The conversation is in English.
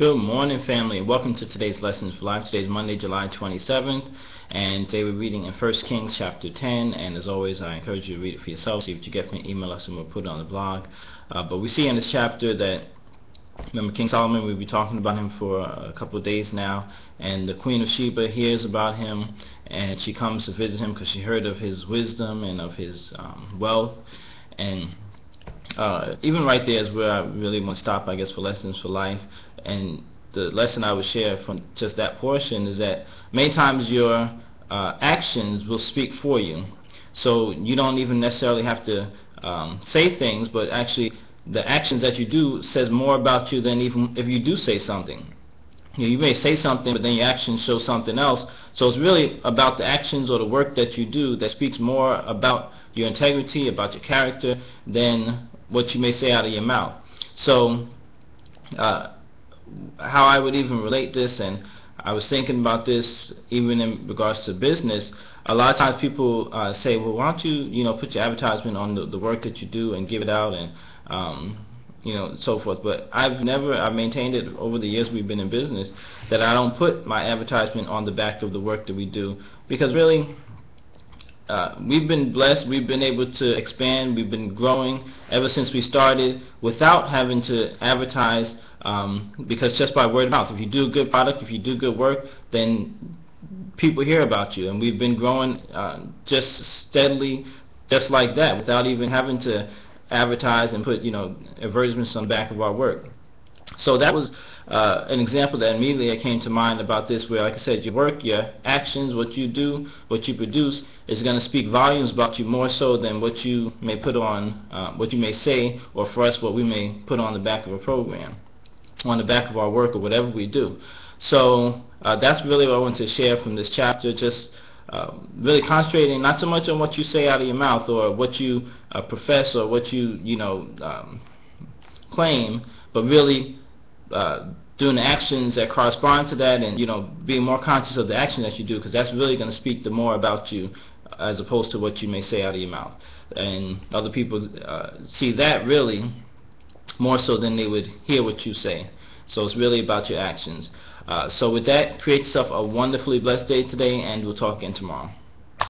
Good morning, family, and welcome to today's Lessons for Life. Today is Monday, July 27th, and today we're reading in 1 Kings chapter 10, and as always, I encourage you to read it for yourself. See what you get from it, email us and we'll put it on the blog. But we see in this chapter that, remember King Solomon, we'll be talking about him for a couple of days now, and the Queen of Sheba hears about him, and she comes to visit him because she heard of his wisdom and of his wealth. And even right there is where I really want to stop, I guess, for Lessons for Life. And the lesson I would share from just that portion is that many times your actions will speak for you. So you don't even necessarily have to say things, but actually the actions that you do says more about you than even if you do say something. You may say something, but then your actions show something else. So it's really about the actions or the work that you do that speaks more about your integrity, about your character, than what you may say out of your mouth. So how I would even relate this, and I was thinking about this even in regards to business. A lot of times people say, well, why don't you put your advertisement on the work that you do and give it out, and so forth. But I've maintained it over the years we've been in business, that I don't put my advertisement on the back of the work that we do, because really we've been blessed, we've been able to expand, we've been growing ever since we started without having to advertise, because just by word of mouth, if you do a good product, if you do good work, then people hear about you, and we've been growing just steadily, just like that, without even having to advertise and put advertisements on the back of our work. So that was an example that immediately came to mind about this, where, like I said, your work, your actions, what you do, what you produce is going to speak volumes about you, more so than what you may put on, what you may say, or for us, what we may put on the back of a program, on the back of our work, or whatever we do. So that's really what I want to share from this chapter, just really concentrating not so much on what you say out of your mouth, or what you profess, or what you claim, but really doing the actions that correspond to that, and being more conscious of the action that you do, because that's really going to speak the more about you, as opposed to what you may say out of your mouth. And other people see that really more so than they would hear what you say. So it's really about your actions. So with that, create yourself a wonderfully blessed day today, and we'll talk again tomorrow.